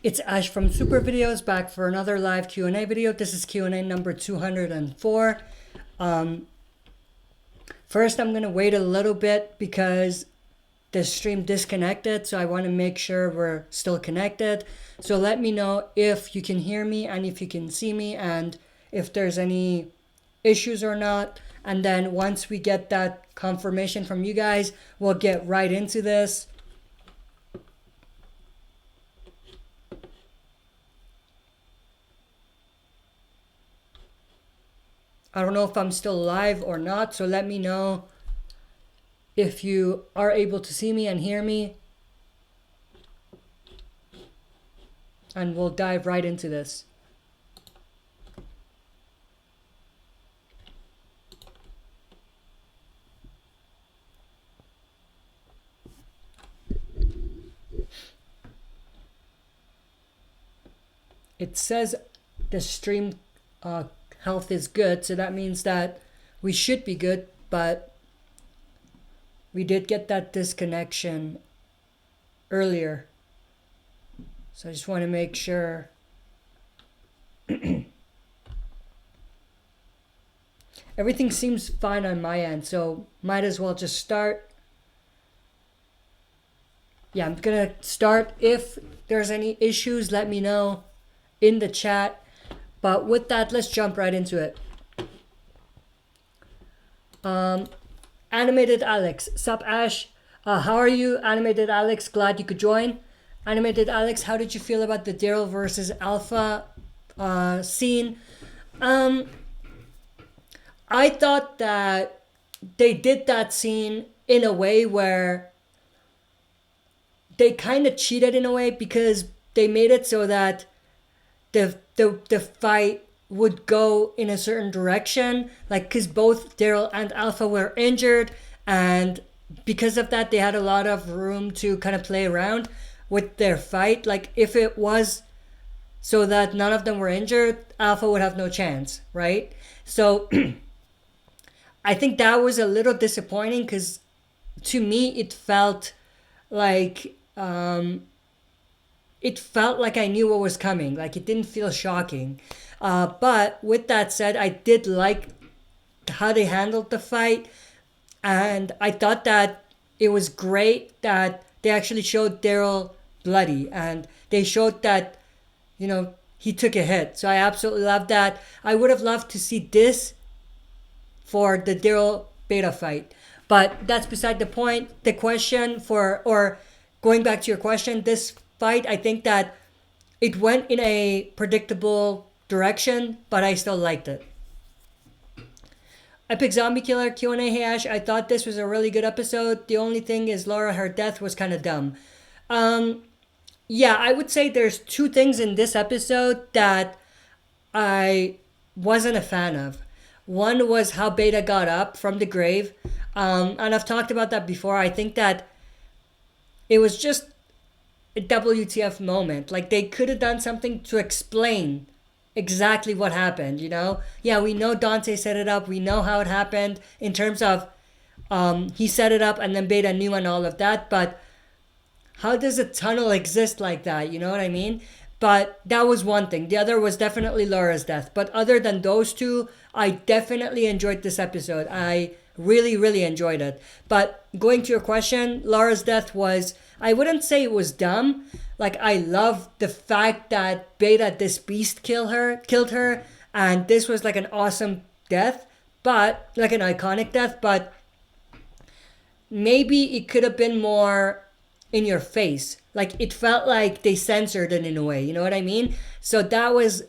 It's Ash from Super Videos, back for another live Q&A video. This is Q&A number 204. First, I'm going to wait a little bit because the stream disconnected, so I want to make sure we're still connected. So let me know if you can hear me and if you can see me and if there's any issues or not. And then once we get that confirmation from you guys, we'll get right into this. I don't know if I'm still live or not, so let me know if you are able to see me and hear me. And we'll dive right into this. It says the stream health is good, so that means that we should be good, but we did get that disconnection earlier. So I just want to make sure. Everything seems fine on my end, so might as well just start. Yeah, I'm gonna start. If there's any issues, let me know in the chat. But with that, let's jump right into it. Animated Alex, sup Ash? How are you, Animated Alex? Glad you could join. Animated Alex, how did you feel about the Daryl versus Alpha scene? I thought that they did that scene in a way where they kind of cheated in a way, because they made it so that the fight would go in a certain direction, like, because both Daryl and Alpha were injured, and because of that they had a lot of room to kind of play around with their fight. Like, if it was so that none of them were injured, Alpha would have no chance, right? So I think that was a little disappointing, because to me it felt like I knew what was coming. Like, it didn't feel shocking. But with that said, I did like how they handled the fight. And I thought that it was great that they actually showed Daryl bloody. And they showed that, you know, he took a hit. So I absolutely love that. I would have loved to see this for the Daryl Beta fight. But that's beside the point. The question or going back to your question, this fight, I think that it went in a predictable direction, but I still liked it. Epic Zombie Killer Q&A, hey Ash, I thought this was a really good episode. The only thing is Laura, her death was kind of dumb. Yeah, I would say there's two things in this episode that I wasn't a fan of. One was how Beta got up from the grave. And I've talked about that before. I think that it was just a WTF moment. Like, they could have done something to explain exactly what happened, you know? Yeah, we know Dante set it up. We know how it happened in terms of he set it up and then Beta knew and all of that. But how does a tunnel exist like that? You know what I mean? But that was one thing. The other was definitely Laura's death. But other than those two, I definitely enjoyed this episode. I really, really enjoyed it. But going to your question, Laura's death was, I wouldn't say it was dumb. Like, I love the fact that Beta, this beast, killed her. And this was like an awesome death, but like an iconic death. But maybe it could have been more in your face. Like, it felt like they censored it in a way, you know what I mean? So that was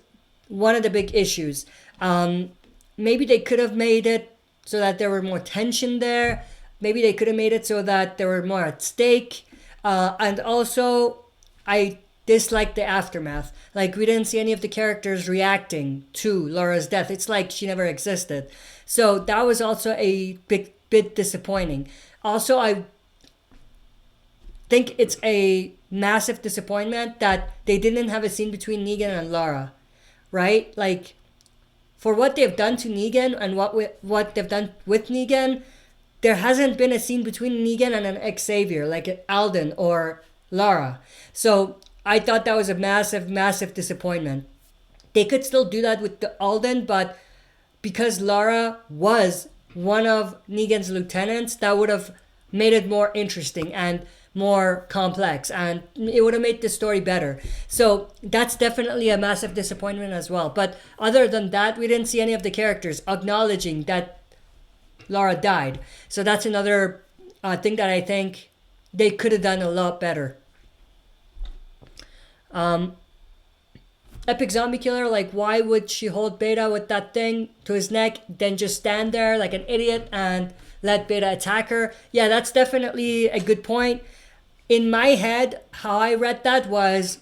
one of the big issues. Maybe they could have made it so that there were more tension there. Maybe they could have made it so that there were more at stake. And also, I disliked the aftermath. Like, we didn't see any of the characters reacting to Laura's death. It's like she never existed. So that was also a bit disappointing. Also, I think it's a massive disappointment that they didn't have a scene between Negan and Lara, right? Like, for what they've done to Negan and what they've done with Negan, there hasn't been a scene between Negan and an Xavier, like Alden or Lara. So I thought that was a massive, massive disappointment. They could still do that with the Alden, but because Lara was one of Negan's lieutenants, that would have made it more interesting and more complex, and it would have made the story better. So that's definitely a massive disappointment as well. But other than that, we didn't see any of the characters acknowledging that Lara died. So that's another thing that I think they could have done a lot better. Epic Zombie Killer, like, why would she hold Beta with that thing to his neck, then just stand there like an idiot and let Beta attack her? Yeah, that's definitely a good point. In my head, how I read that was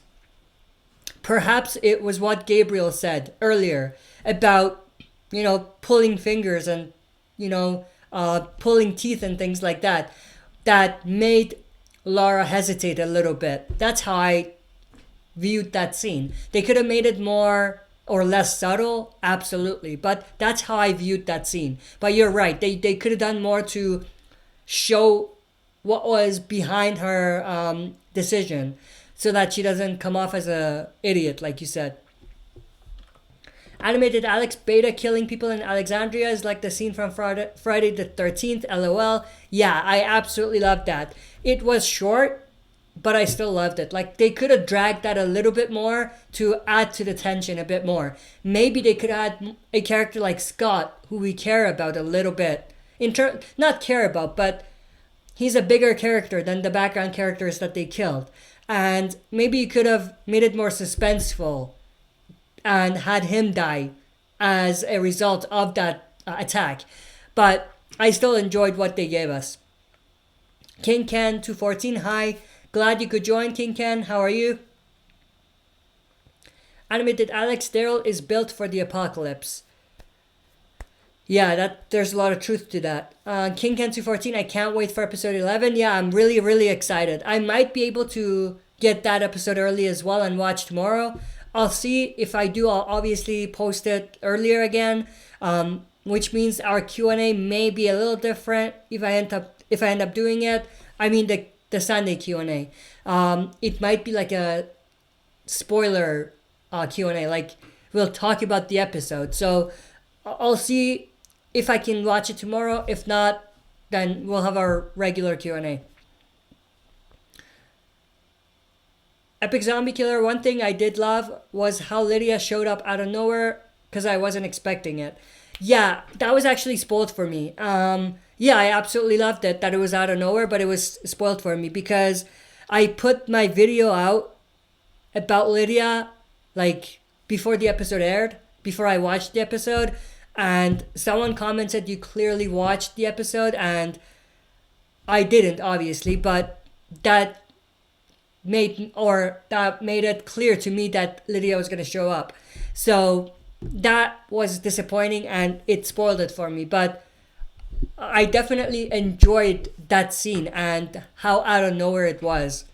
perhaps it was what Gabriel said earlier about, pulling fingers and, pulling teeth and things like that, that made Lara hesitate a little bit. That's how I viewed that scene. They could have made it more or less subtle, absolutely, but that's how I viewed that scene. But you're right, they could have done more to show what was behind her decision, so that she doesn't come off as a idiot, like you said. Animated Alex, Beta killing people in Alexandria is like the scene from Friday the 13th, LOL. Yeah, I absolutely loved that. It was short, but I still loved it. Like, they could have dragged that a little bit more to add to the tension a bit more. Maybe they could add a character like Scott, who we care about a little bit. Not care about, but he's a bigger character than the background characters that they killed. And maybe you could have made it more suspenseful and had him die as a result of that attack. But I still enjoyed what they gave us. King Ken 214, hi. Glad you could join, King Ken. How are you? Animated Alex, Daryl is built for the apocalypse. Yeah, there's a lot of truth to that. King Ken 214, I can't wait for episode 11. Yeah, I'm really, really excited. I might be able to get that episode early as well and watch tomorrow. I'll see. If I do, I'll obviously post it earlier again, which means our Q&A may be a little different if I end up doing it. I mean the Sunday Q&A. It might be like a spoiler Q&A, like we'll talk about the episode. So I'll see if I can watch it tomorrow. If not, then we'll have our regular Q&A. Epic Zombie Killer, one thing I did love was how Lydia showed up out of nowhere because I wasn't expecting it. Yeah, that was actually spoiled for me. Yeah, I absolutely loved it that it was out of nowhere, but it was spoiled for me because I put my video out about Lydia like before the episode aired, before I watched the episode, and someone commented you clearly watched the episode, and I didn't, obviously, but that made it clear to me that Lydia was going to show up. So that was disappointing and it spoiled it for me, but I definitely enjoyed that scene and how out of nowhere it was.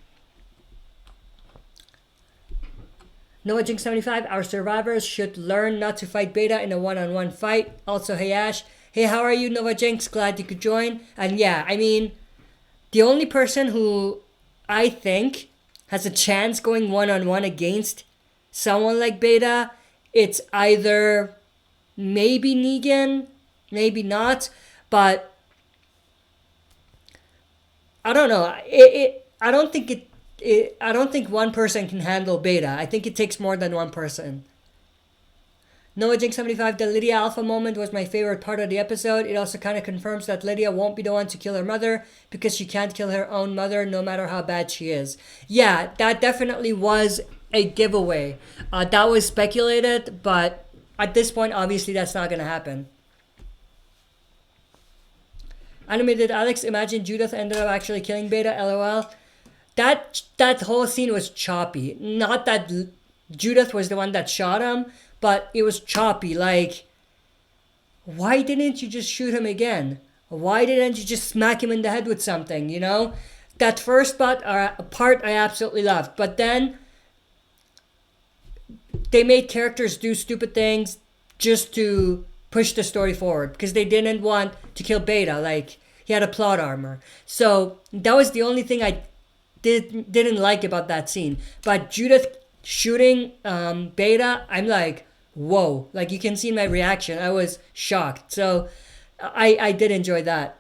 Noah Jinx 75, our survivors should learn not to fight Beta in a one-on-one fight. Also, hey Ash. Hey, how are you, Nova Jinx? Glad you could join. And yeah, I mean, the only person who I think has a chance going one-on-one against someone like Beta, it's either maybe Negan, maybe not, but I don't know. I don't think one person can handle Beta. I think it takes more than one person. Noah Jinx 75, the Lydia Alpha moment was my favorite part of the episode. It also kind of confirms that Lydia won't be the one to kill her mother because she can't kill her own mother no matter how bad she is. Yeah, that definitely was a giveaway. That was speculated, but at this point, obviously, that's not going to happen. Animated Alex, imagine Judith ended up actually killing Beta, LOL. That whole scene was choppy. Not that Judith was the one that shot him, but it was choppy. Like, why didn't you just shoot him again? Why didn't you just smack him in the head with something, you know? That first part I absolutely loved. But then they made characters do stupid things just to push the story forward because they didn't want to kill Beta. Like, he had a plot armor. So that was the only thing I didn't like about that scene. But Judith shooting Beta, I'm like, whoa! Like you can see my reaction. I was shocked. So I did enjoy that.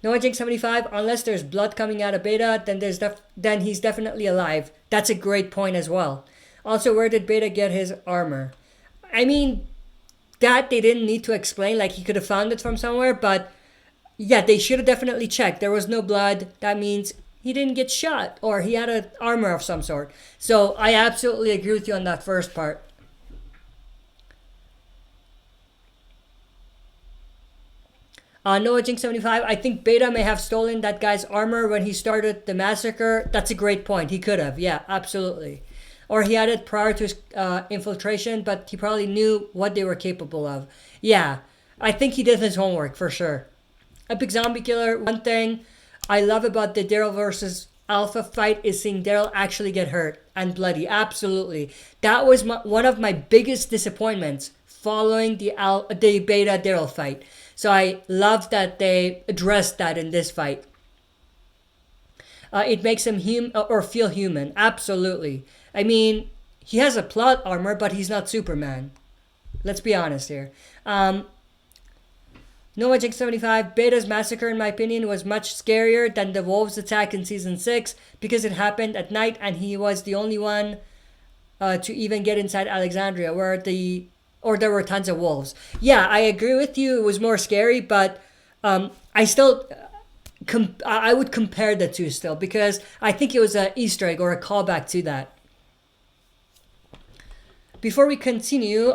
Noah Jink 75, unless there's blood coming out of Beta, then he's definitely alive. That's a great point as well. Also, where did Beta get his armor? I mean, that they didn't need to explain. Like he could have found it from somewhere, but yeah, they should have definitely checked. There was no blood. That means he didn't get shot or he had an armor of some sort. So I absolutely agree with you on that first part. Noah Jink 75, I think Beta may have stolen that guy's armor when he started the massacre. That's a great point. He could have. Yeah, absolutely. Or he had it prior to his infiltration, but he probably knew what they were capable of. Yeah, I think he did his homework for sure. Epic Zombie Killer, one thing I love about the Daryl versus Alpha fight is seeing Daryl actually get hurt and bloody. Absolutely. That was one of my biggest disappointments following the Beta Daryl fight. So I love that they addressed that in this fight. It makes him feel human. Absolutely. I mean, he has a plot armor, but he's not Superman. Let's be honest here. No Magic 75, Beta's massacre, in my opinion, was much scarier than the Wolves attack in Season 6 because it happened at night and he was the only one to even get inside Alexandria where there were tons of wolves. Yeah, I agree with you. It was more scary, but I still... I would compare the two still because I think it was an Easter egg or a callback to that. Before we continue,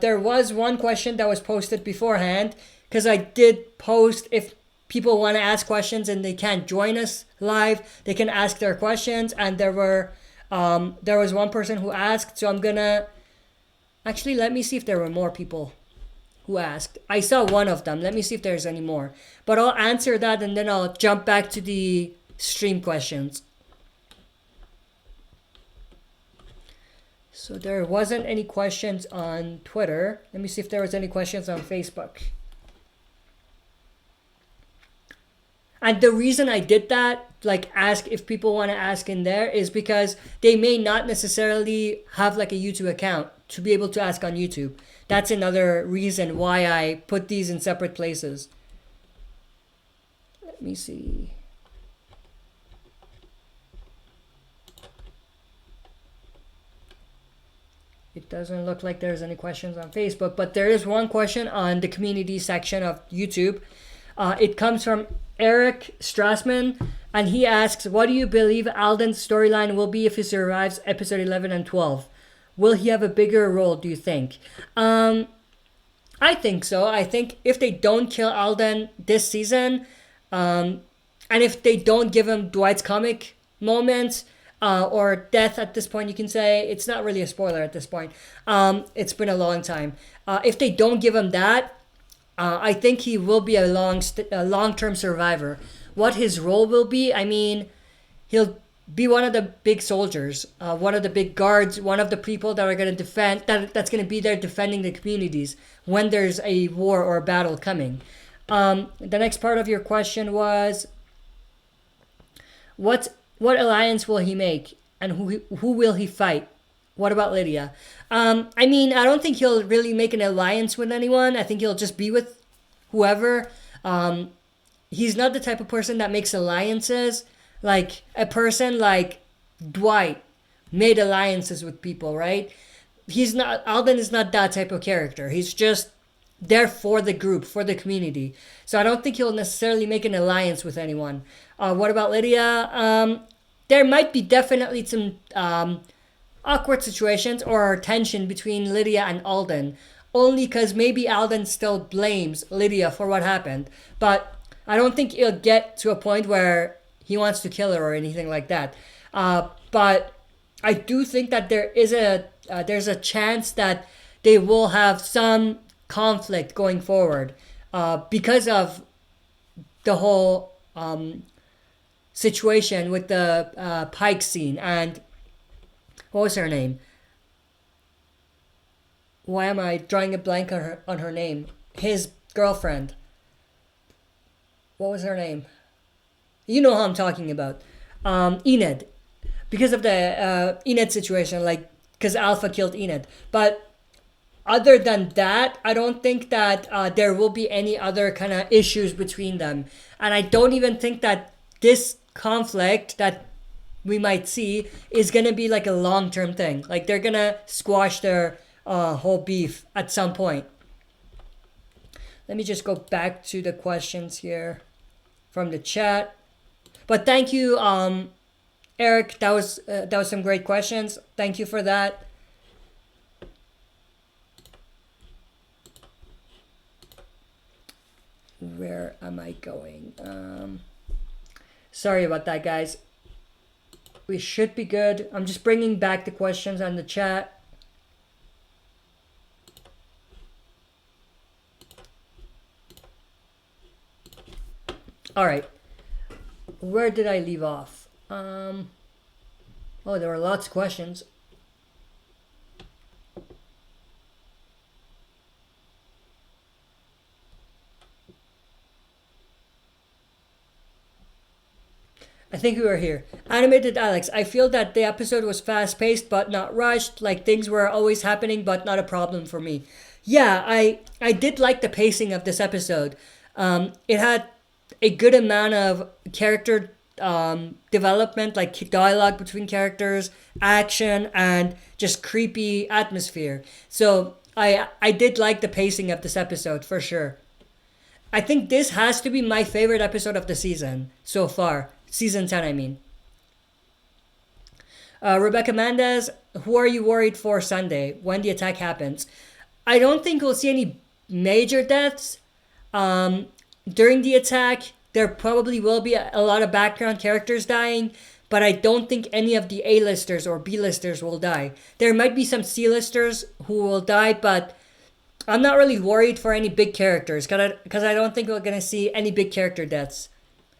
there was one question that was posted beforehand because I did post if people want to ask questions and they can't join us live, they can ask their questions. And there was one person who asked, so I'm gonna actually let me see if there were more people who asked. I saw one of them. Let me see if there's any more. But I'll answer that and then I'll jump back to the stream questions. So there wasn't any questions on Twitter. Let me see if there was any questions on Facebook. And the reason I did that, like ask if people want to ask in there, is because they may not necessarily have like a YouTube account to be able to ask on YouTube. That's another reason why I put these in separate places. Let me see. It doesn't look like there's any questions on Facebook, but there is one question on the community section of YouTube. It comes from Eric Strassman, and he asks, what do you believe Alden's storyline will be if he survives episode 11 and 12? Will he have a bigger role, do you think? I think so. I think if they don't kill Alden this season, and if they don't give him Dwight's comic moments, or death at this point, you can say, it's not really a spoiler at this point. It's been a long time. If they don't give him that, I think he will be a long-term survivor. What his role will be, I mean, he'll be one of the big soldiers, one of the big guards, one of the people that are going to defend, that's going to be there defending the communities when there's a war or a battle coming. The next part of your question was, what alliance will he make and who will he fight? What about Lydia? I mean, I don't think he'll really make an alliance with anyone. I think he'll just be with whoever. He's not the type of person that makes alliances. Like a person like Dwight made alliances with people, right? Alden is not that type of character. He's just there for the group, for the community. So I don't think he'll necessarily make an alliance with anyone. What about Lydia? There might be definitely some awkward situations or tension between Lydia and Alden, only because maybe Alden still blames Lydia for what happened, but I don't think he'll get to a point where he wants to kill her or anything like that. But I do think that there's a chance that they will have some conflict going forward because of the whole situation with the Pike scene and what was her name? Why am I drawing a blank on her name? His girlfriend. What was her name? You know how I'm talking about. Enid. Because of the Enid situation, like, because Alpha killed Enid. But other than that, I don't think that there will be any other kind of issues between them. And I don't even think that this conflict that we might see is going to be like a long-term thing. Like, they're going to squash their whole beef at some point. Let me just go back to the questions here from the chat. But thank you, Eric. That was some great questions. Thank you for that. Where am I going? Sorry about that, guys. We should be good. I'm just bringing back the questions on the chat. All right. Where did I leave off? Oh, there were lots of questions. I think we were here. Animated Alex, I feel that the episode was fast-paced but not rushed, like things were always happening but not a problem for me. Yeah, I did like the pacing of this episode. It had a good amount of character development, like dialogue between characters, action, and just creepy atmosphere. So I did like the pacing of this episode for sure. I think this has to be my favorite episode of the season so far. Season 10, I mean. Rebecca Mendez, who are you worried for Sunday when the attack happens? I don't think we'll see any major deaths. During the attack, there probably will be a lot of background characters dying, but I don't think any of the A-listers or B-listers will die. There might be some C-listers who will die, but I'm not really worried for any big characters because I don't think we're going to see any big character deaths.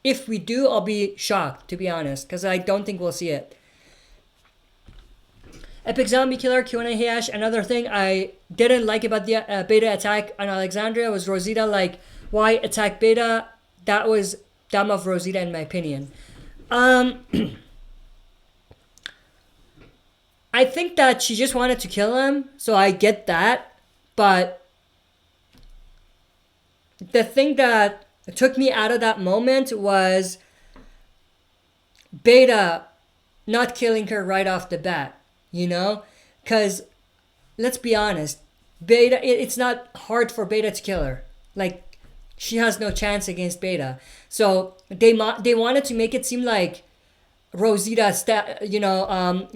If we do, I'll be shocked, to be honest, because I don't think we'll see it. Epic Zombie Killer, Q&A Hash. Another thing I didn't like about the Beta attack on Alexandria was Rosita, like, why attack Beta? That was dumb of Rosita, in my opinion. I think that she just wanted to kill him, so I get that. But the thing that took me out of that moment was Beta not killing her right off the bat, you know? Because, let's be honest, Beta, it's not hard for Beta to kill her. Like, she has no chance against Beta. So they wanted to make it seem like Rosita,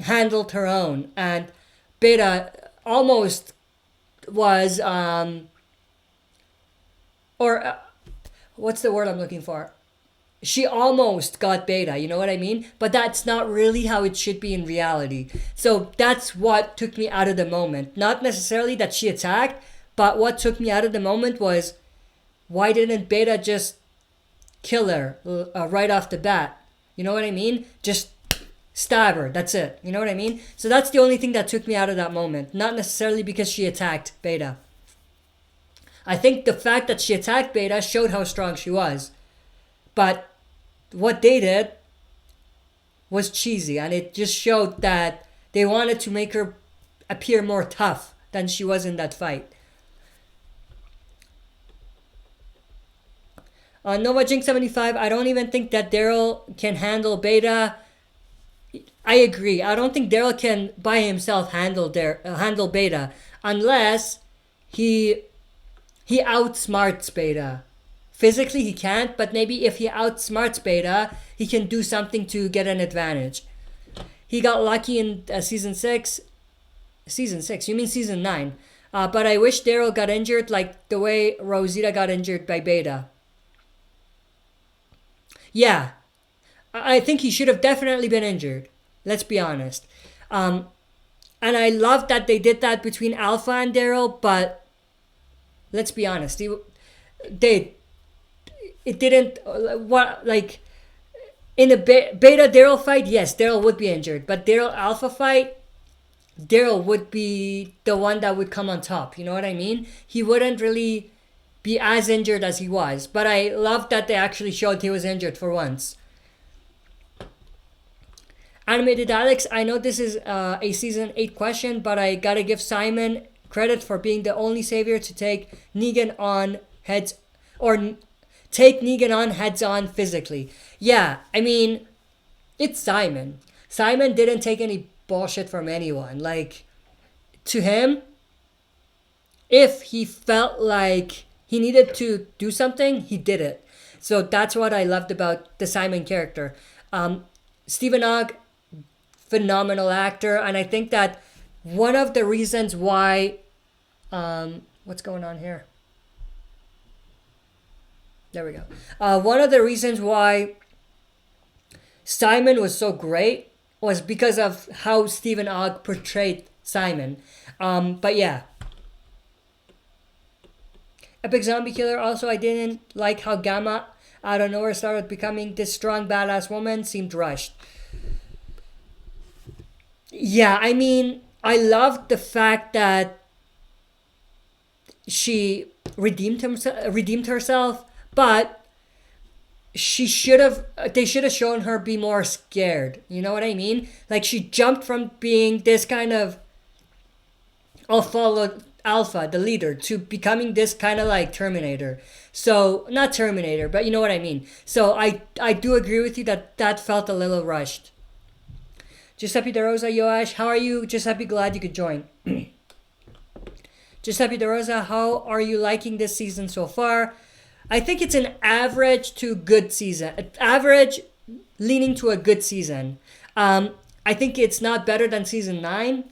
handled her own, and Beta almost was, what's the word I'm looking for? She almost got Beta, you know what I mean? But that's not really how it should be in reality. So that's what took me out of the moment. Not necessarily that she attacked, but what took me out of the moment was, why didn't Beta just kill her right off the bat? You know what I mean? Just stab her. That's it. You know what I mean? So that's the only thing that took me out of that moment. Not necessarily because she attacked Beta. I think the fact that she attacked Beta showed how strong she was. But what they did was cheesy. And it just showed that they wanted to make her appear more tough than she was in that fight. Nova Jinx 75, I don't even think that Daryl can handle Beta. I agree. I don't think Daryl can by himself handle Beta unless he outsmarts Beta. Physically he can't, but maybe if he outsmarts Beta, he can do something to get an advantage. He got lucky in season 6. Season 6? You mean season 9? But I wish Daryl got injured like the way Rosita got injured by Beta. Yeah, I think he should have definitely been injured. Let's be honest. And I love that they did that between Alpha and Daryl, but let's be honest. It didn't, in a Beta Daryl fight, yes, Daryl would be injured. But Daryl Alpha fight, Daryl would be the one that would come on top. You know what I mean? He wouldn't really be as injured as he was. But I love that they actually showed he was injured for once. Animated Alex, I know this is a season 8 question, but I gotta give Simon credit for being the only savior to take Negan on heads, or take Negan on heads on physically. Yeah, I mean, it's Simon. Simon didn't take any bullshit from anyone. Like, to him, if he felt like he needed to do something, he did it. So that's what I loved about the Simon character. Stephen Ogg, phenomenal actor, and I think that one of the reasons why, what's going on here? There we go. One of the reasons why Simon was so great was because of how Stephen Ogg portrayed Simon. But yeah. Epic Zombie Killer, also I didn't like how Gamma out of nowhere started becoming this strong badass woman, seemed rushed. Yeah, I mean, I loved the fact that she redeemed herself, but they should have shown her be more scared. You know what I mean? Like, she jumped from being this kind of alpha, the leader, to becoming this kind of like Terminator. So, not Terminator, but you know what I mean. So I do agree with you that felt a little rushed. Giuseppe De Rosa, Yoash, how are you? Giuseppe, glad you could join. Giuseppe De Rosa, how are you liking this season so far? I think it's an average to good season. Average leaning to a good season. I think it's not better than season 9.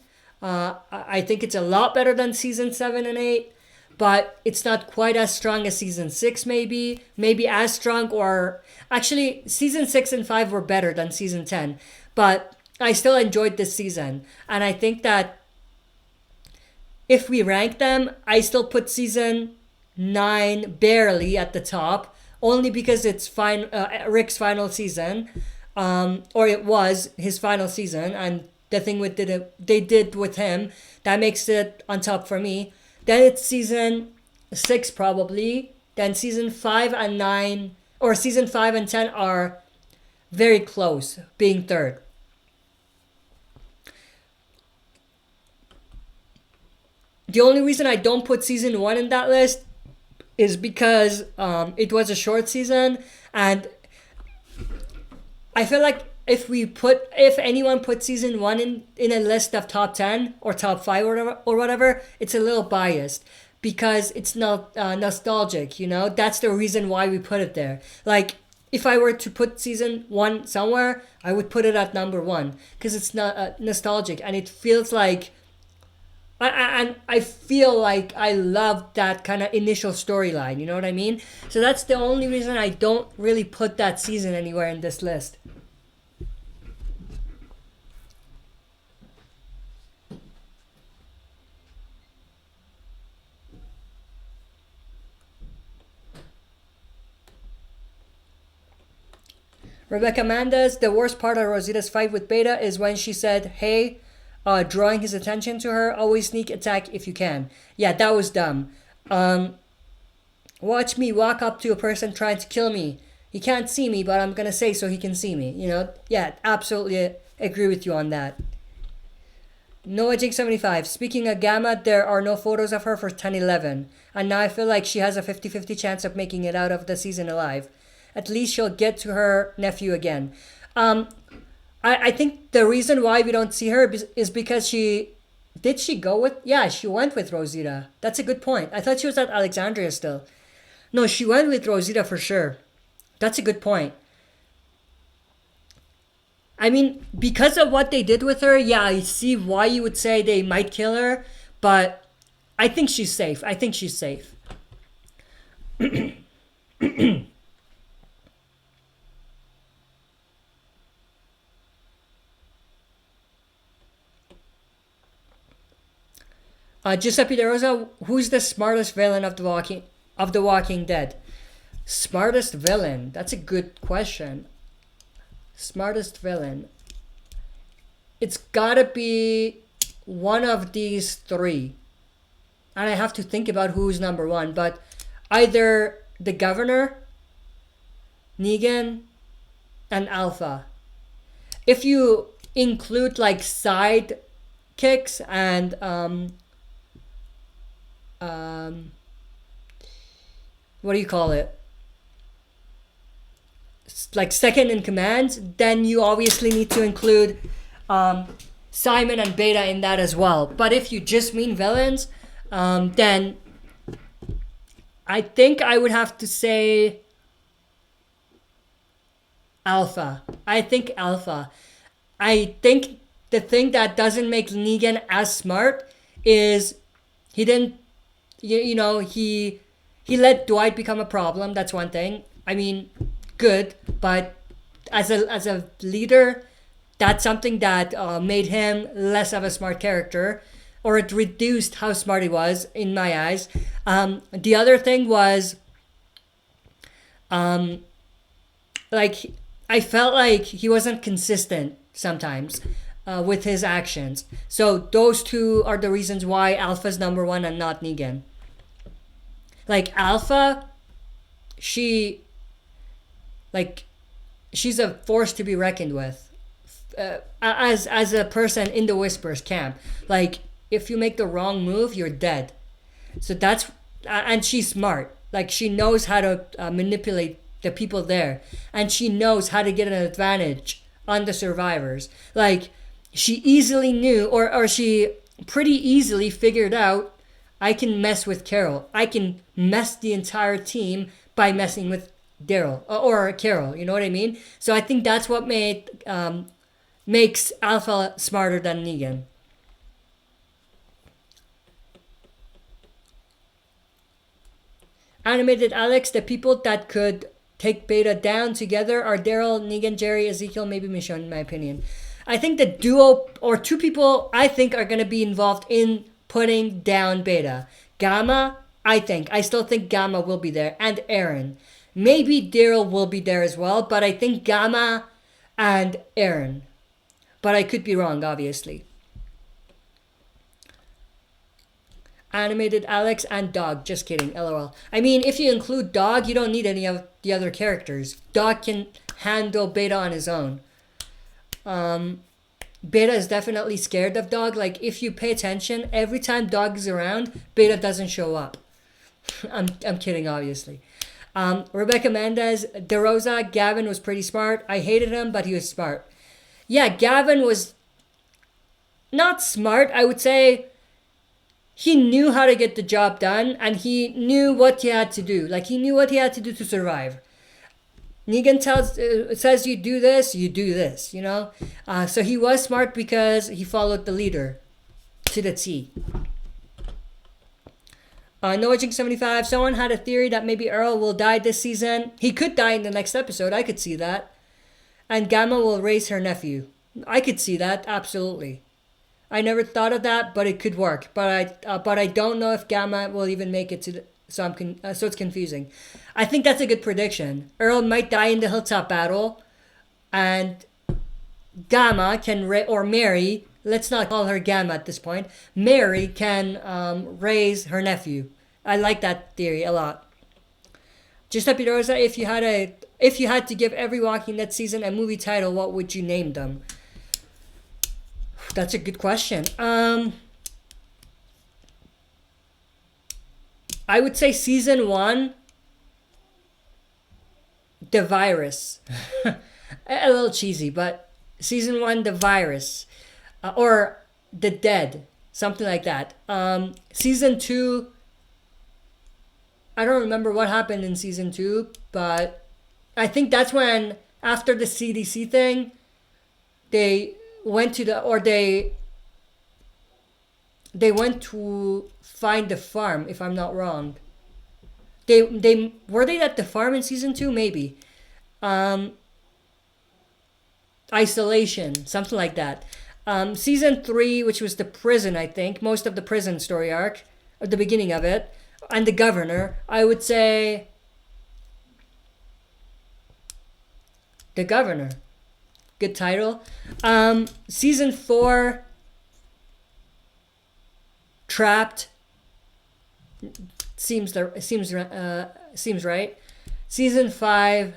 I think it's a lot better than season 7 and 8. But it's not quite as strong as season 6 maybe. Maybe as strong, or... Actually, season 6 and 5 were better than season 10. But I still enjoyed this season. And I think that if we rank them, I still put season 9 barely at the top, only because it's Rick's final season, or it was his final season, and the thing they did with him, that makes it on top for me. Then it's season 6 probably. Then season 5 and 9, or season 5 and 10 are very close, being third. The only reason I don't put season 1 in that list is because it was a short season, and I feel like if anyone put season 1 in a list of top 10 or top 5 or whatever, it's a little biased because it's not nostalgic, you know? That's the reason why we put it there. Like, if I were to put season 1 somewhere, I would put it at number 1 because it's not nostalgic, and it feels like... And I feel like I love that kind of initial storyline, you know what I mean? So that's the only reason I don't really put that season anywhere in this list. Rebecca Mandes, the worst part of Rosita's fight with Beta is when she said, hey, drawing his attention to her, always sneak attack if you can. Yeah, that was dumb. Watch me walk up to a person trying to kill me. He can't see me, but I'm gonna say so he can see me. You know? Yeah, absolutely agree with you on that. Noah Jake 75. Speaking of Gamma, there are no photos of her for 10-11. And now I feel like she has a 50-50 chance of making it out of the season alive. At least she'll get to her nephew again. I think the reason why we don't see her is because she went with Rosita. That's a good point. I thought she was at Alexandria still. No, she went with Rosita for sure. That's a good point. I mean, because of what they did with her, yeah, I see why you would say they might kill her, but I think she's safe. Giuseppe De Rosa, who's the smartest villain of the Walking Dead? Smartest villain? That's a good question. Smartest villain. It's gotta be one of these three. And I have to think about who's number one, but either the governor, Negan, and Alpha. If you include like side kicks and what do you call it? Like second in command, then you obviously need to include Simon and Beta in that as well. But if you just mean villains, then I think I would have to say Alpha. I think Alpha. I think the thing that doesn't make Negan as smart is he didn't, he let Dwight become a problem. That's one thing. I mean, good, but as a leader, that's something that made him less of a smart character, or it reduced how smart he was in my eyes. The other thing was, like, I felt like he wasn't consistent sometimes with his actions. So those two are the reasons why Alpha's number one and not Negan. Like Alpha, she's a force to be reckoned with. As a person in the Whispers camp, like if you make the wrong move, you're dead. So that's and she's smart. Like she knows how to manipulate the people there, and she knows how to get an advantage on the survivors. Like she easily knew, or she pretty easily figured out, I can mess with Carol. I can mess the entire team by messing with Daryl or Carol. You know what I mean? So I think that's what makes Alpha smarter than Negan. Animated Alex, the people that could take Beta down together are Daryl, Negan, Jerry, Ezekiel, maybe Michonne, in my opinion. I think the duo or two people I think are going to be involved in putting down Beta. Gamma, I still think Gamma will be there, and Aaron. Maybe Daryl will be there as well, but I think Gamma and Aaron. But I could be wrong, obviously. Animated Alex and Dog. Just kidding, LOL. I mean, if you include Dog, you don't need any of the other characters. Dog can handle Beta on his own. Beta is definitely scared of Dog. Like, if you pay attention, every time Dog is around, Beta doesn't show up. I'm kidding, obviously. Rebecca Mendez, DeRosa, Gavin was pretty smart. I hated him, but he was smart. Yeah, Gavin was not smart. I would say he knew how to get the job done, and he knew what he had to do. Like, he knew what he had to do to survive. Negan says you do this, you know? So he was smart because he followed the leader to the T. Noah Jing 75, someone had a theory that maybe Earl will die this season. He could die in the next episode, I could see that. And Gamma will raise her nephew. I could see that, absolutely. I never thought of that, but it could work. But I don't know if Gamma will even make it to the, so it's confusing. I think that's a good prediction. Earl might die in the hilltop battle, and Gamma can or Mary. Let's not call her Gamma at this point. Mary can raise her nephew. I like that theory a lot. Giuseppe Rosa, if you had to give every Walking Dead season a movie title, what would you name them? That's a good question. I would say season 1, The Virus. A little cheesy, but season 1, The Virus. Or The Dead. Something like that. Season 2, I don't remember what happened in season 2, but I think that's when, after the CDC thing, they went to they went to find the farm, if I'm not wrong. They were they at the farm in season 2? Maybe. Isolation, something like that. Season 3, which was the prison, I think, most of the prison story arc, or the beginning of it, and the governor, I would say The Governor. Good title. Season 4, Trapped. Seems right. Season 5,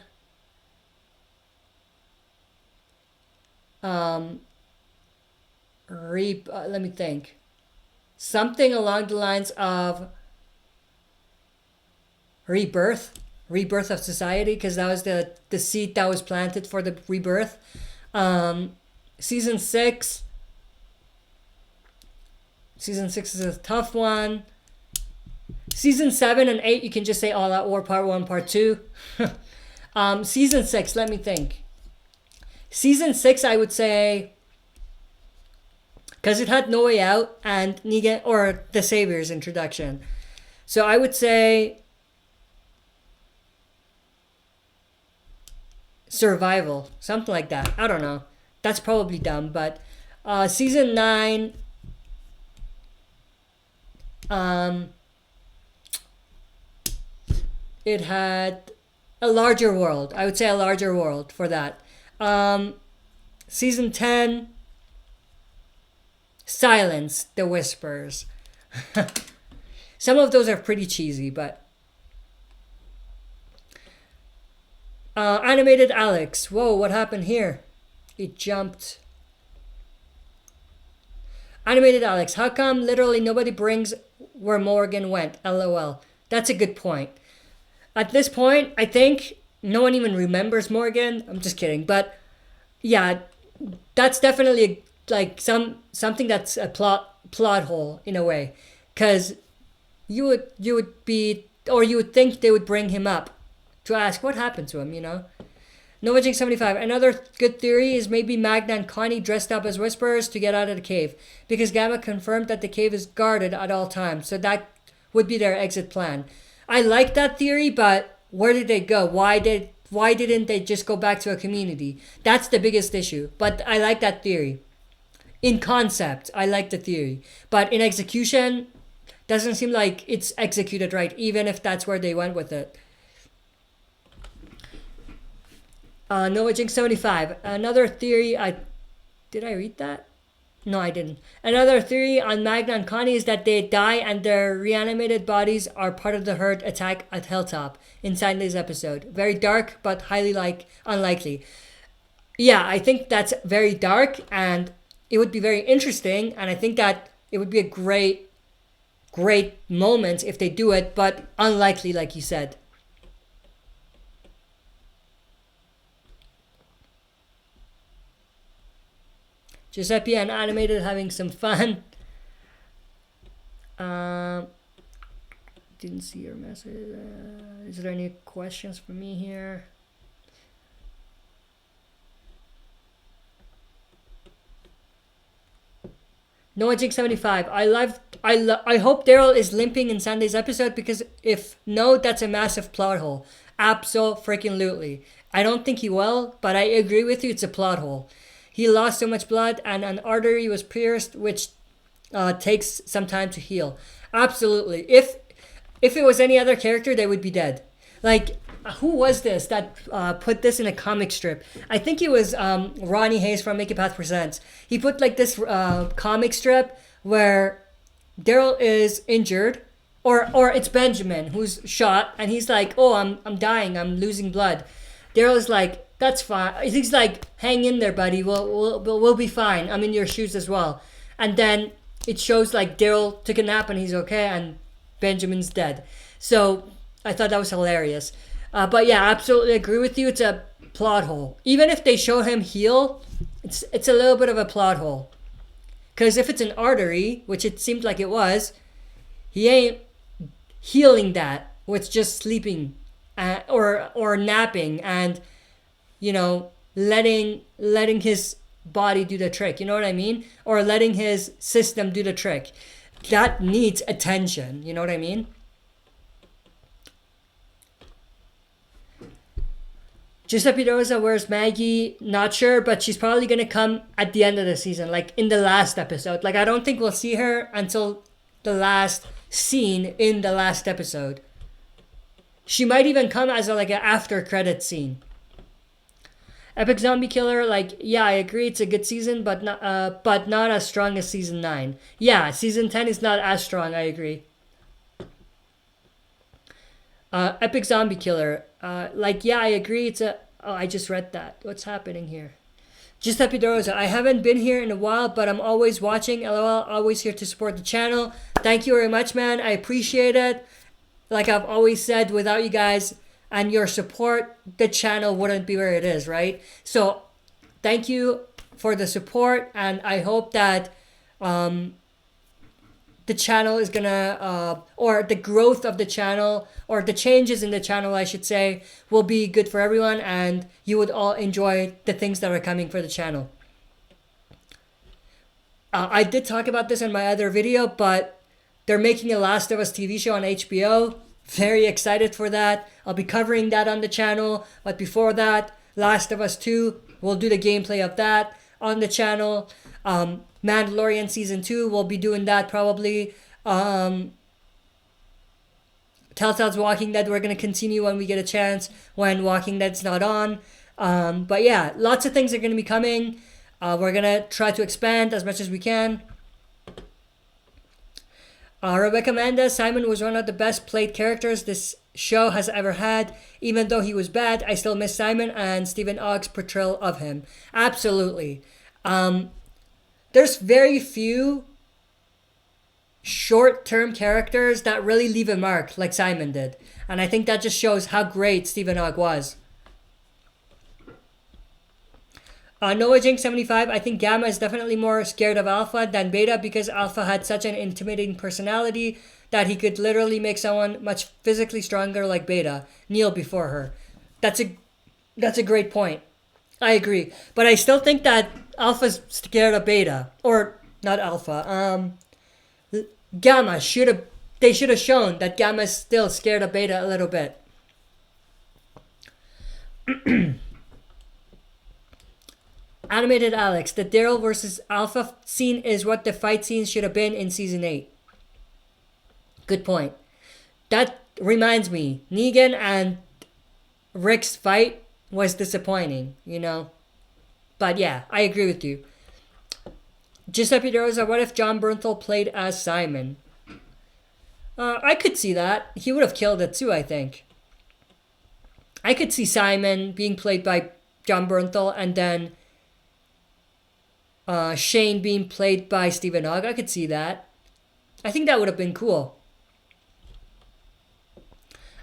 let me think. Something along the lines of rebirth of society, because that was the seed that was planted for the rebirth. Season 6. Season 6 is a tough one. Season 7 and 8, you can just say All Out War Part 1, Part 2. Season 6, let me think. Season 6, I would say, because it had No Way Out and Negan, or the Savior's introduction. So I would say Survival, something like that. I don't know. That's probably dumb, but season 9, it had a larger world. I would say a larger world for that. Season 10, Silence the Whispers. Some of those are pretty cheesy, but Animated Alex. Whoa, what happened here? It jumped. Animated Alex. How come literally nobody brings where Morgan went? LOL. That's a good point. At this point, I think no one even remembers Morgan. I'm just kidding. But yeah, that's definitely like something that's a plot hole in a way. Because you would think they would bring him up to ask what happened to him, you know? NovaJinx75. Another good theory is maybe Magna and Connie dressed up as Whisperers to get out of the cave, because Gamma confirmed that the cave is guarded at all times, so that would be their exit plan. I like that theory, but where did they go? Why didn't they just go back to a community? That's the biggest issue. But I like that theory. In concept, I like the theory. But in execution, doesn't seem like it's executed right, even if that's where they went with it. NovaJinx75. Another theory, did I read that? No, I didn't. Another theory on Magna and Connie is that they die and their reanimated bodies are part of the herd attack at Hilltop in Sunday's episode. Very dark, but highly unlikely. Yeah, I think that's very dark, and it would be very interesting, and I think that it would be a great moment if they do it, but unlikely, like you said. Giuseppe and Animated having some fun. Didn't see your message. Is there any questions for me here? NoahJink75. I hope Daryl is limping in Sunday's episode, because if no, that's a massive plot hole. Abso-freaking-lutely. I don't think he will, but I agree with you, it's a plot hole. He lost so much blood and an artery was pierced, which takes some time to heal. Absolutely. If it was any other character, they would be dead. Like, who was this that put this in a comic strip? I think it was Ronnie Hayes from Make It Path Presents. He put like this comic strip where Daryl is injured, or it's Benjamin who's shot, and he's like, "Oh, I'm dying. I'm losing blood." Daryl is like, "That's fine." He's like, "Hang in there, buddy. We'll be fine. I'm in your shoes as well." And then it shows like Daryl took a nap and he's okay, and Benjamin's dead. So I thought that was hilarious. But yeah, absolutely agree with you. It's a plot hole. Even if they show him heal, it's a little bit of a plot hole. Because if it's an artery, which it seemed like it was, he ain't healing that with just sleeping or napping and, you know, letting his body do the trick. You know what I mean? Or letting his system do the trick. That needs attention. You know what I mean? Giuseppe Rosa, where's Maggie? Not sure, but she's probably going to come at the end of the season, like in the last episode. Like, I don't think we'll see her until the last scene in the last episode. She might even come as an after credit scene. Epic Zombie Killer, like, yeah, I agree, it's a good season, but not as strong as season 9. Yeah, season 10 is not as strong, I agree. Epic Zombie Killer, like, yeah, I agree, it's a... Oh, I just read that. What's happening here? Giuseppe DeRosa, I haven't been here in a while, but I'm always watching. LOL, always here to support the channel. Thank you very much, man. I appreciate it. Like I've always said, without you guys and your support, the channel wouldn't be where it is, right? So thank you for the support, and I hope that the channel is gonna, or the growth of the channel, or the changes in the channel, I should say, will be good for everyone, and you would all enjoy the things that are coming for the channel. I did talk about this in my other video, but they're making a Last of Us TV show on HBO. Very excited for that. I'll be covering that on the channel, but before that, Last of Us 2, we'll do the gameplay of that on the channel. Mandalorian Season 2, we'll be doing that probably. Telltale's Walking Dead, we're going to continue when we get a chance, when Walking Dead's not on. But yeah, lots of things are going to be coming. We're going to try to expand as much as we can. Rebecca Manda, Simon was one of the best played characters this show has ever had. Even though he was bad, I still miss Simon and Stephen Ogg's portrayal of him. Absolutely. There's very few short-term characters that really leave a mark like Simon did. And I think that just shows how great Stephen Ogg was. Noah Jink 75, I think Gamma is definitely more scared of Alpha than Beta because Alpha had such an intimidating personality that he could literally make someone much physically stronger like Beta kneel before her. That's a great point. I agree. But I still think that Alpha's scared of Beta. Or, not Alpha. Gamma they should have shown that Gamma's still scared of Beta a little bit. Animated Alex, the Daryl versus Alpha scene is what the fight scenes should have been in Season 8. Good point. That reminds me, Negan and Rick's fight was disappointing, you know? But yeah, I agree with you. Giuseppe DeRosa, what if John Bernthal played as Simon? I could see that. He would have killed it too, I think. I could see Simon being played by John Bernthal and then Shane being played by Stephen Ogg. I could see that. I think that would have been cool.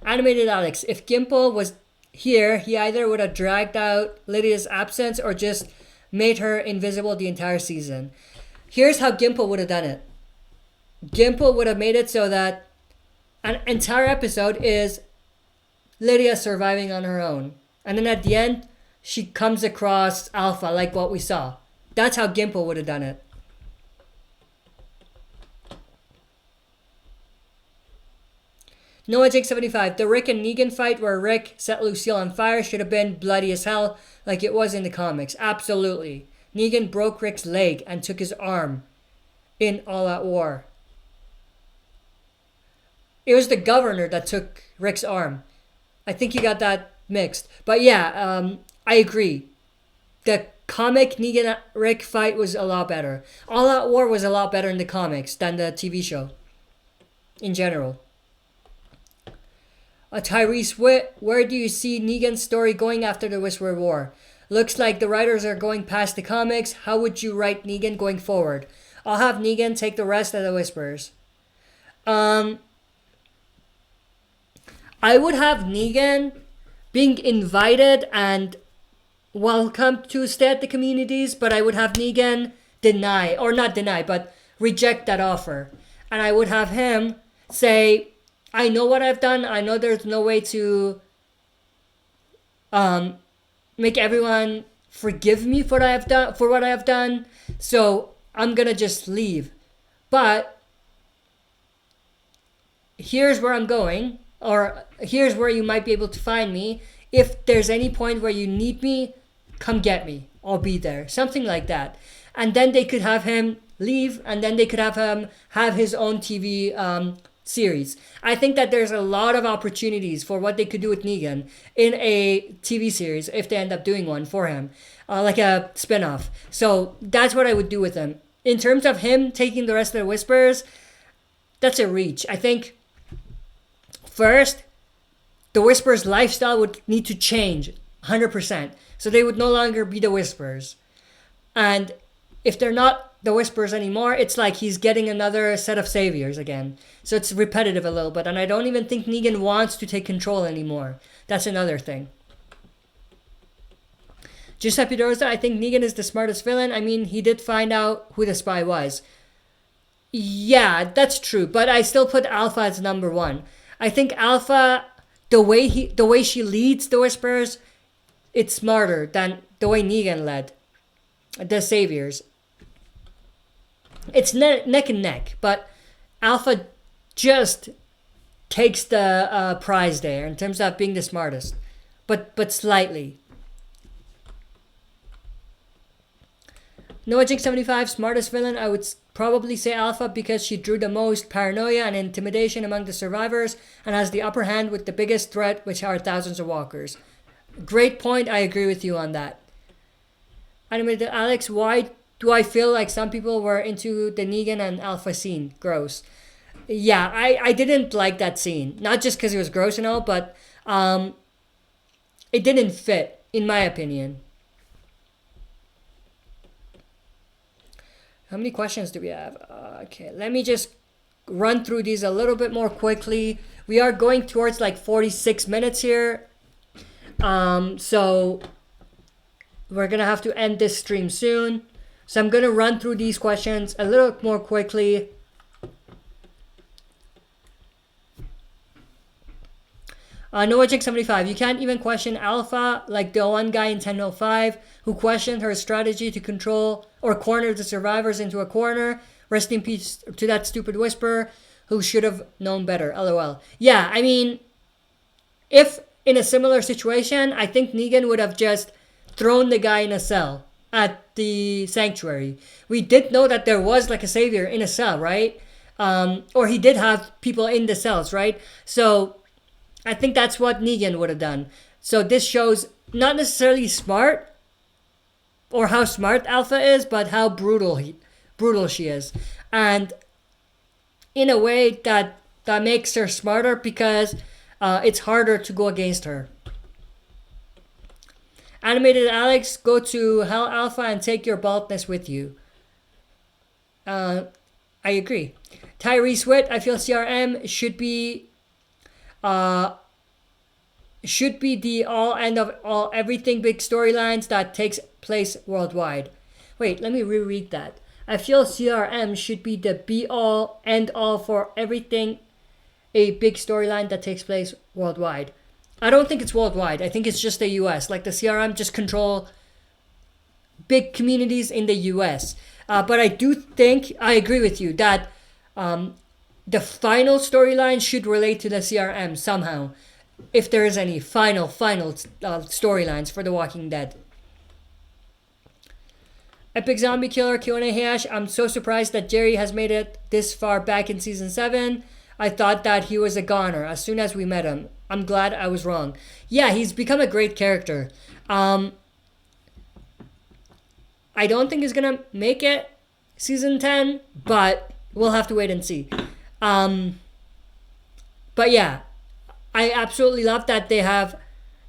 Animated Alex, if Gimple was here, he either would have dragged out Lydia's absence or just made her invisible the entire season. Here's how Gimple would have done it. Gimple would have made it so that an entire episode is Lydia surviving on her own. And then at the end, she comes across Alpha like what we saw. That's how Gimple would have done it. Noah Jake 75. The Rick and Negan fight where Rick set Lucille on fire should have been bloody as hell like it was in the comics. Absolutely. Negan broke Rick's leg and took his arm in All Out War. It was the governor that took Rick's arm. I think you got that mixed. But yeah, I agree. The comic Negan Rick fight was a lot better. All Out War was a lot better in the comics than the TV show in general. Tyrese, where do you see Negan's story going after the Whisperer War? Looks like the writers are going past the comics. How would you write Negan going forward? I'll have Negan take the rest of the Whisperers. I would have Negan being invited and welcome to stay at the communities, but I would have Negan but reject that offer. And I would have him say, I know what I've done. I know there's no way to make everyone forgive me for what I have done. So I'm gonna just leave. But here's where I'm going, or here's where you might be able to find me. If there's any point where you need me, come get me. I'll be there. Something like that. And then they could have him leave, and then they could have him have his own TV series. I think that there's a lot of opportunities for what they could do with Negan in a TV series if they end up doing one for him, like a spinoff. So that's what I would do with him. In terms of him taking the rest of the Whisperers, that's a reach. I think first, the Whisperers' lifestyle would need to change 100%. So they would no longer be the Whisperers. And if they're not the Whisperers anymore, it's like he's getting another set of saviors again. So it's repetitive a little bit. And I don't even think Negan wants to take control anymore. That's another thing. Giuseppe Rosa, I think Negan is the smartest villain. I mean, he did find out who the spy was. Yeah, that's true. But I still put Alpha as number one. I think Alpha, the way she leads the Whisperers, it's smarter than the way Negan led the Saviors. It's neck and neck, but Alpha just takes the prize there in terms of being the smartest, but slightly. Noah Jinx 75, smartest villain, I would probably say Alpha because she drew the most paranoia and intimidation among the survivors and has the upper hand with the biggest threat, which are thousands of walkers. Great point, I agree with you on that. Animated Alex, why do I feel like some people were into the Negan and Alpha scene? Gross. Yeah, I didn't like that scene. Not just because it was gross and all, but it didn't fit, in my opinion. How many questions do we have? Okay, let me just run through these a little bit more quickly. We are going towards like 46 minutes here. So we're going to have to end this stream soon. So I'm going to run through these questions a little more quickly. Noah Jink 75, you can't even question Alpha like the one guy in 1005 who questioned her strategy to control or corner the survivors into a corner. Rest in peace to that stupid Whisperer who should have known better. LOL. Yeah, I mean, if in a similar situation, I think Negan would have just thrown the guy in a cell at the sanctuary. We did know that there was like a savior in a cell, right? Or he did have people in the cells, right? So I think that's what Negan would have done. So this shows not necessarily smart or how smart Alpha is, but how brutal she is. And in a way that makes her smarter because it's harder to go against her. Animated Alex, go to Hell Alpha and take your baldness with you. I agree. Tyrese Witt, I feel CRM should be the all end of all everything big storylines that takes place worldwide. Wait, let me reread that. I feel CRM should be the be all end all for everything a big storyline that takes place worldwide. I don't think it's worldwide. I think it's just the US. Like the CRM just control big communities in the US. But I do think, I agree with you, that the final storyline should relate to the CRM somehow. If there is any final storylines for The Walking Dead. Epic Zombie Killer Q&A Hash, I'm so surprised that Jerry has made it this far back in season 7. I thought that he was a goner as soon as we met him. I'm glad I was wrong. Yeah, he's become a great character. I don't think he's gonna make it season 10, but we'll have to wait and see. But yeah, I absolutely love that they have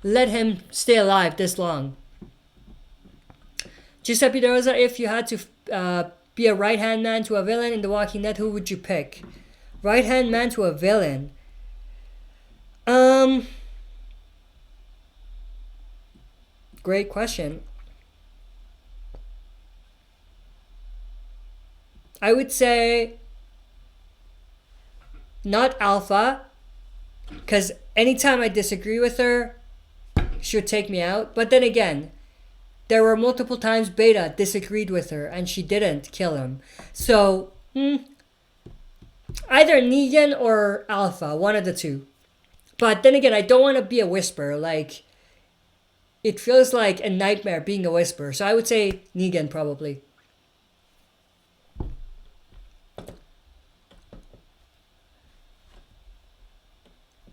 let him stay alive this long. Giuseppe De Rosa, if you had to be a right-hand man to a villain in The Walking Dead, who would you pick? Right-hand man to a villain. Great question. I would say not Alpha, because anytime I disagree with her, she would take me out. But then again, there were multiple times Beta disagreed with her and she didn't kill him. So, either Negan or Alpha, one of the two. But then again, I don't want to be a Whisperer. Like, it feels like a nightmare being a Whisperer. So I would say Negan probably.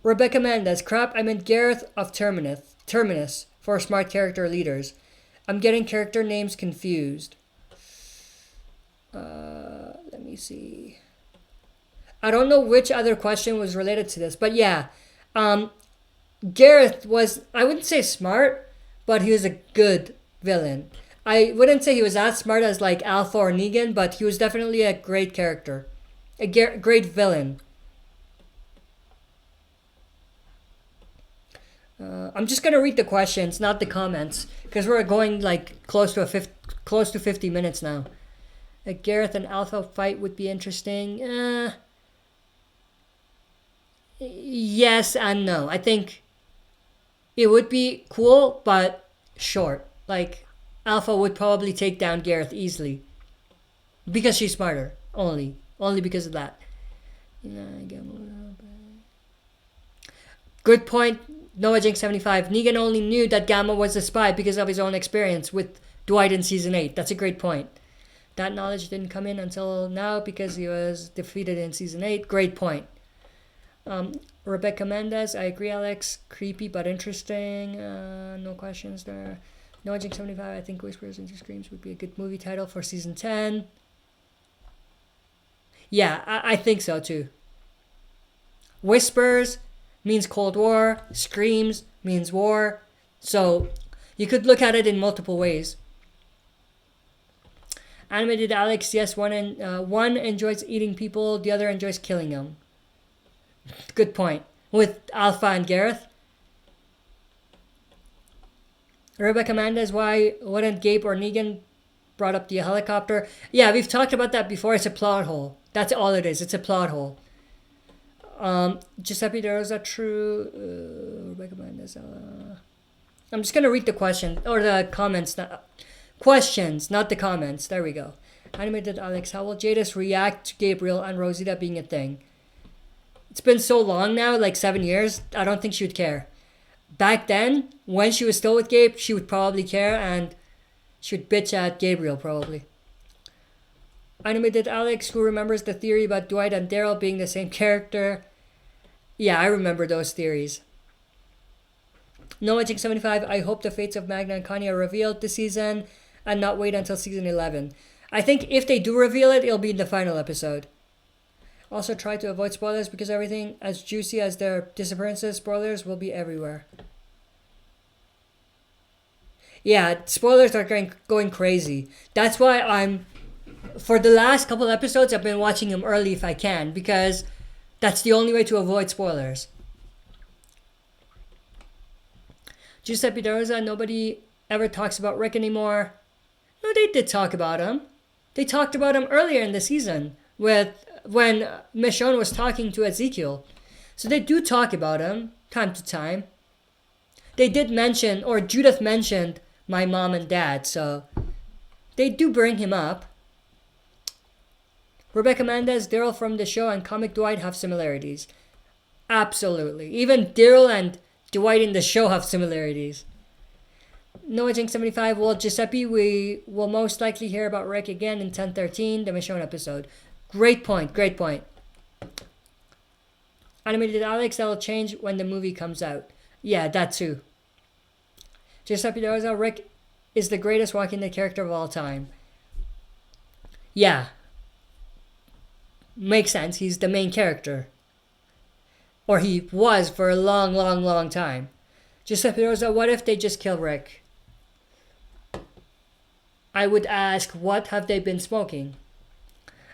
Rebecca Mendez, crap, I meant Gareth of Terminus for smart character leaders. I'm getting character names confused. Let me see. I don't know which other question was related to this, but yeah. Gareth was, I wouldn't say smart, but he was a good villain. I wouldn't say he was as smart as like Alpha or Negan, but he was definitely a great character. A great villain. I'm just gonna read the questions, not the comments, because we're going like close to 50 minutes now. A Gareth and Alpha fight would be interesting. Yes and no. I think it would be cool, but short. Like Alpha would probably take down Gareth easily because she's smarter. Only because of that. Good point. Noah Jinx 75. Negan only knew that Gamma was a spy because of his own experience with Dwight in season 8. That's a great point. That knowledge didn't come in until now because he was defeated in season 8. Great point. Rebecca Mendez. I agree, Alex. Creepy but interesting. No questions there. Noah Jinx 75. I think Whispers into Screams would be a good movie title for season 10. Yeah, I think so too. Whispers means Cold War, Screams means war. So you could look at it in multiple ways. Animated Alex, yes, one enjoys eating people, the other enjoys killing them. Good point. With Alpha and Gareth. Rebecca Mendez, why wouldn't Gabe or Negan brought up the helicopter? Yeah, we've talked about that before. It's a plot hole. That's all it is. It's a plot hole. Giuseppe De Rosa, true. Rebecca Mendez. I'm just gonna read the question or the comments. Questions, not the comments. There we go. Animated Alex, how will Jadis react to Gabriel and Rosita being a thing? It's been so long now, like 7 years. I don't think she would care. Back then, when she was still with Gabe, she would probably care and she would bitch at Gabriel probably. Animated Alex, who remembers the theory about Dwight and Daryl being the same character? Yeah, I remember those theories. Noah Jinx 75, I hope the fates of Magna and Connie are revealed this season and not wait until season 11. I think if they do reveal it, it'll be in the final episode. Also try to avoid spoilers because everything as juicy as their disappearances, spoilers will be everywhere. Yeah, spoilers are going crazy. That's why for the last couple episodes, I've been watching them early if I can, because that's the only way to avoid spoilers. Giuseppe De Rosa, nobody ever talks about Rick anymore. No, they did talk about him. They talked about him earlier in the season when Michonne was talking to Ezekiel. So they do talk about him time to time. They did mention, or Judith mentioned, my mom and dad, so they do bring him up. Rebecca Mendez, Daryl from the show and comic Dwight have similarities. Absolutely. Even Daryl and Dwight in the show have similarities. Noah Jinx 75, well, Giuseppe, we will most likely hear about Rick again in 1013, the Michonne episode. Great point. Animated Alex, that'll change when the movie comes out. Yeah, that too. Giuseppe De Rosa, Rick is the greatest Walking Dead character of all time. Yeah. Makes sense. He's the main character. Or he was for a long time. Giuseppe De Rosa, what if they just kill Rick? I would ask, what have they been smoking?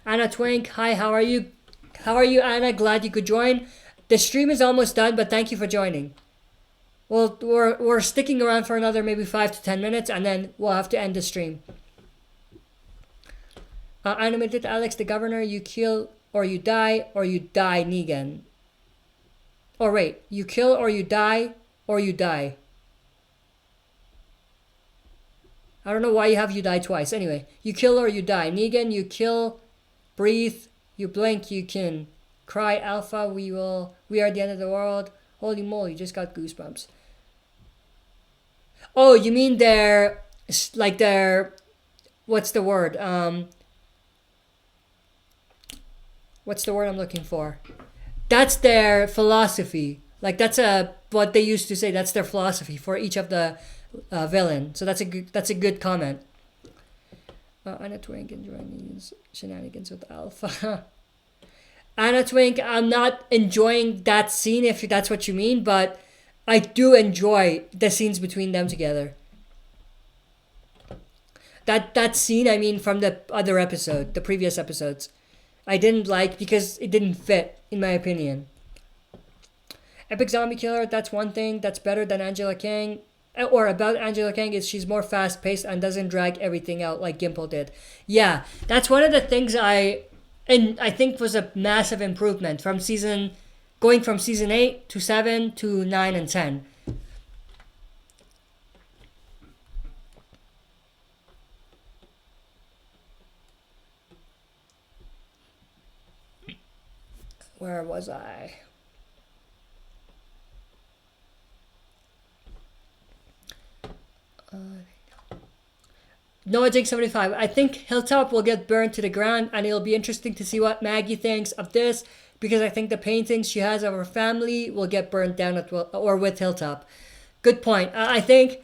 Anna Twink, hi, how are you? How are you, Anna? Glad you could join. The stream is almost done, but thank you for joining. Well, we're sticking around for another maybe 5 to 10 minutes, and then we'll have to end the stream. Animated Alex, the governor, you kill or you die Negan. Or wait, you kill or you die or you die. I don't know why you have you die twice. Anyway, you kill or you die. Negan, you kill, breathe, you blink, you can cry. Alpha, we are the end of the world. Holy moly, just got goosebumps. Oh, you mean they're, what's the word? What's the word I'm looking for? That's their philosophy. Like that's what they used to say. That's their philosophy for each of the villain. So that's a good comment. Anna Twink enjoying shenanigans with Alpha. Anna Twink, I'm not enjoying that scene if that's what you mean, but I do enjoy the scenes between them together. that scene, I mean, from the other episode, the previous episodes, I didn't like because it didn't fit, in my opinion. Epic Zombie Killer, that's one thing that's better than Angela Kang. Or about Angela Kang is she's more fast paced and doesn't drag everything out like Gimple did. Yeah, that's one of the things I think was a massive improvement from going from season 8 to 7 to 9 and 10. Where was I? Noah Jake 75. I think Hilltop will get burned to the ground, and it'll be interesting to see what Maggie thinks of this, because I think the paintings she has of her family will get burned down or with Hilltop. Good point. I think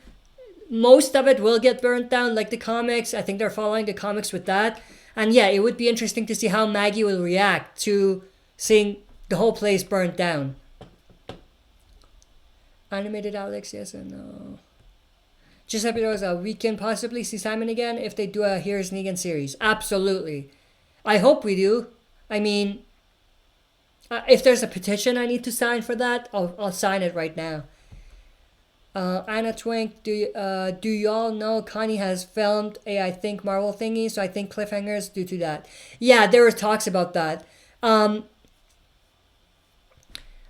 most of it will get burned down, like the comics. I think they're following the comics with that. And yeah, it would be interesting to see how Maggie will react to seeing the whole place burned down. Animated Alex, yes and no. Giuseppe Rosa, we can possibly see Simon again if they do a Here's Negan series. Absolutely. I hope we do. I mean, if there's a petition I need to sign for that, I'll sign it right now. Anna Twink, do y'all know Connie has filmed a, I think, Marvel thingy, so I think cliffhangers due to that. Yeah, there were talks about that.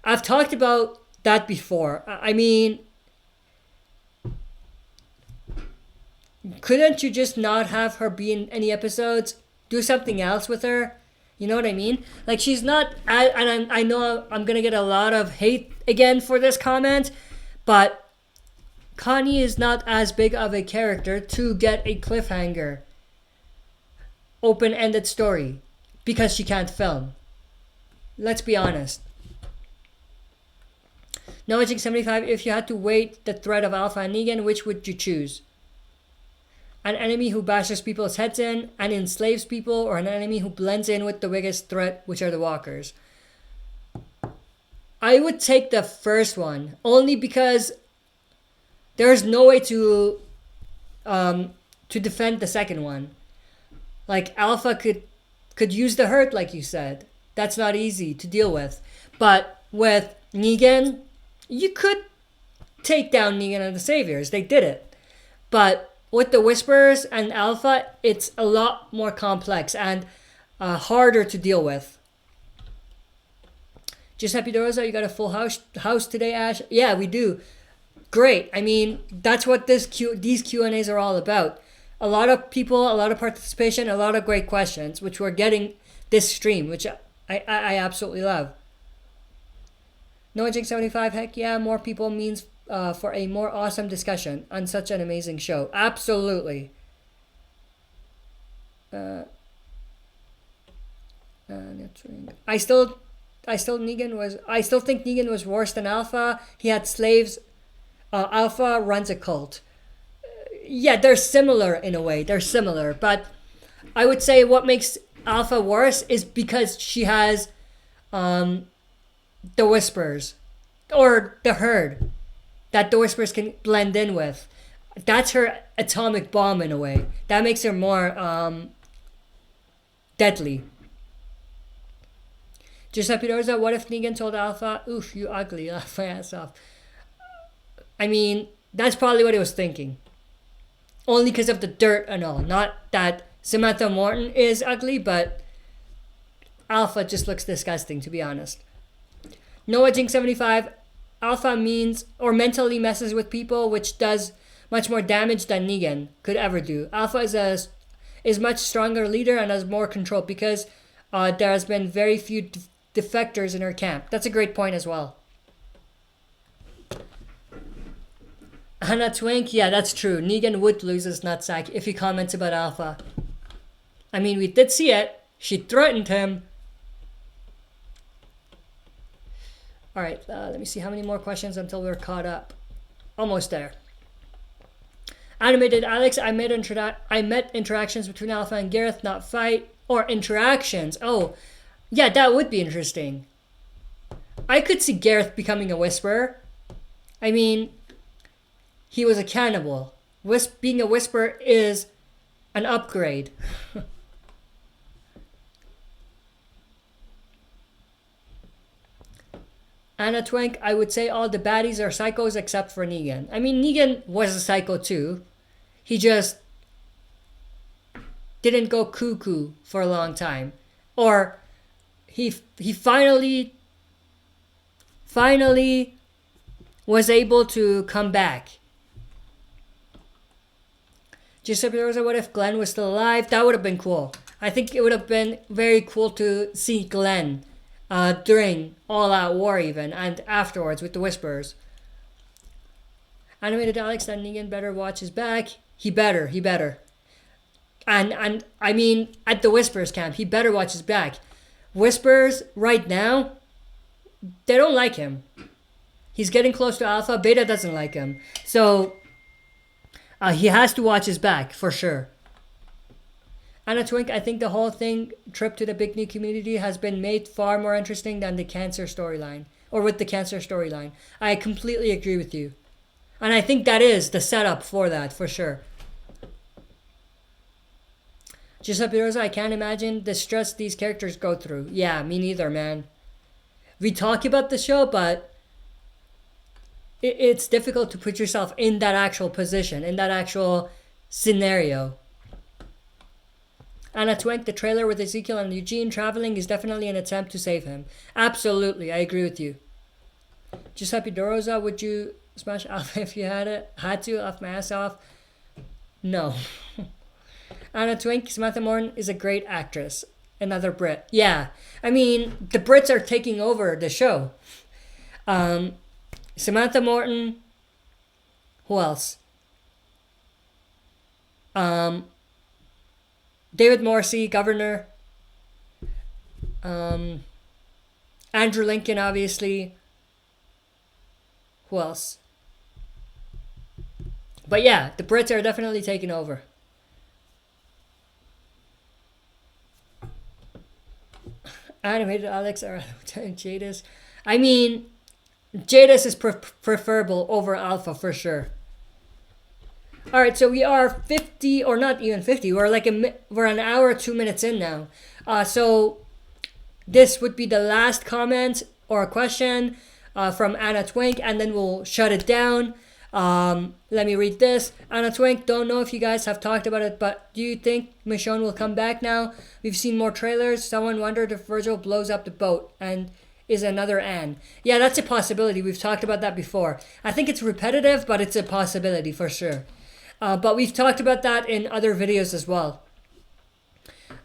I've talked about that before. I mean, couldn't you just not have her be in any episodes? Do something else with her? You know what I mean? Like, she's not, and I know I'm going to get a lot of hate again for this comment, but Connie is not as big of a character to get a cliffhanger, open-ended story, because she can't film. Let's be honest. Noah 75, if you had to weight the threat of Alpha and Negan, which would you choose? An enemy who bashes people's heads in and enslaves people, or an enemy who blends in with the biggest threat, which are the walkers? I would take the first one, only because there's no way to defend the second one. Like, Alpha could use the hurt, like you said. That's not easy to deal with. But with Negan, you could take down Negan and the Saviors. They did it. But with the Whisperers and Alpha, it's a lot more complex and harder to deal with. Giuseppe Dorosa, you got a full house today, Ash? Yeah, we do. Great. I mean, that's what these Q&As are all about. A lot of people, a lot of participation, a lot of great questions, which we're getting this stream, which I absolutely love. Noah Jake 75, heck yeah, more people means for a more awesome discussion on such an amazing show. Absolutely. I still think Negan was worse than Alpha. He had slaves. Alpha runs a cult. Yeah, they're similar in a way. They're similar, but I would say what makes Alpha worse is because she has the Whispers or the Herd that the Whispers can blend in with. That's her atomic bomb in a way. That makes her more deadly. Giuseppe Rosa, what if Negan told Alpha, oof, you ugly, laugh my ass off? I mean, that's probably what he was thinking. Only because of the dirt and all. Not that Samantha Morton is ugly, but Alpha just looks disgusting, to be honest. Noah Jink 75, Alpha means or mentally messes with people, which does much more damage than Negan could ever do. Alpha is much stronger leader and has more control because there has been very few defectors in her camp. That's a great point as well. Hannah Twink, yeah, that's true. Negan would lose his nutsack if he comments about Alpha. I mean, we did see it. She threatened him. Alright, let me see how many more questions until we're caught up. Almost there. Animated Alex, I met interactions between Alpha and Gareth, not fight. Or interactions. Oh, yeah, that would be interesting. I could see Gareth becoming a Whisperer. I mean, he was a cannibal. Being a Whisperer is an upgrade. Anna Twink, I would say all the baddies are psychos except for Negan. I mean, Negan was a psycho too. He just didn't go cuckoo for a long time. Or he finally was able to come back. Giuseppe Rosa, what if Glenn was still alive? That would have been cool. I think it would have been very cool to see Glenn during All Out War even, and afterwards with the Whisperers. Animated Alex, that Negan better watch his back. He better. And I mean, at the Whisperers camp, he better watch his back. Whisperers, right now, they don't like him. He's getting close to Alpha. Beta doesn't like him. So, he has to watch his back, for sure. Anna Twink, I think the whole trip to the Big New community has been made far more interesting than the cancer storyline. Or with the cancer storyline. I completely agree with you. And I think that is the setup for that, for sure. Giuseppe Rosa, I can't imagine the stress these characters go through. Yeah, me neither, man. We talk about the show, but it's difficult to put yourself in that actual position, in that actual scenario. Anna Twink, the trailer with Ezekiel and Eugene traveling is definitely an attempt to save him. Absolutely, I agree with you. Giuseppe De Rosa, would you smash Alpha if you had to, off my ass off? No. Anna Twink, Samantha Morton is a great actress. Another Brit. Yeah, I mean, the Brits are taking over the show. Samantha Morton. Who else? David Morrissey, Governor. Andrew Lincoln, obviously. Who else? But yeah, the Brits are definitely taking over. Animated Alex or Jadis. I mean, Jadis is preferable over Alpha for sure. All right, so we are 50, or not even 50. We're an hour 2 minutes in now. So this would be the last comment or question from Anna Twink, and then we'll shut it down. Let me read this. Anna Twink, don't know if you guys have talked about it, but do you think Michonne will come back now? We've seen more trailers. Someone wondered if Virgil blows up the boat and is another Anne. Yeah, that's a possibility. We've talked about that before. I think it's repetitive, but it's a possibility for sure. But we've talked about that in other videos as well.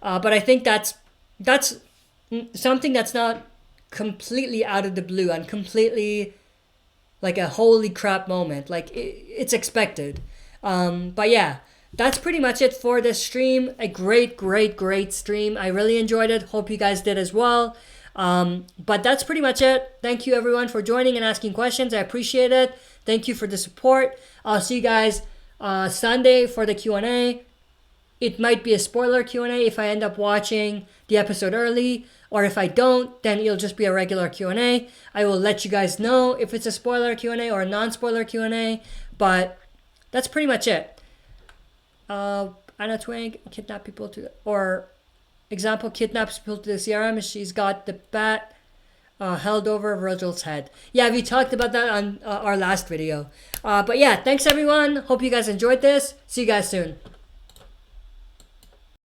But I think that's something that's not completely out of the blue and completely like a holy crap moment. Like it's expected. But yeah, that's pretty much it for this stream. A great stream. I really enjoyed it. Hope you guys did as well. But that's pretty much it. Thank you everyone for joining and asking questions. I appreciate it. Thank you for the support. I'll see you guys Sunday for the Q&A. It might be a spoiler Q&A if I end up watching the episode early, or if I don't, then it'll just be a regular Q&A. I will let you guys know if it's a spoiler Q&A or a non-spoiler Q&A, but that's pretty much it. Anna Twink, kidnap people to, or example, kidnaps people to the CRM. She's got the bat held over Virgil's head. Yeah, we talked about that on our last video. But yeah, thanks everyone. Hope you guys enjoyed this. See you guys soon.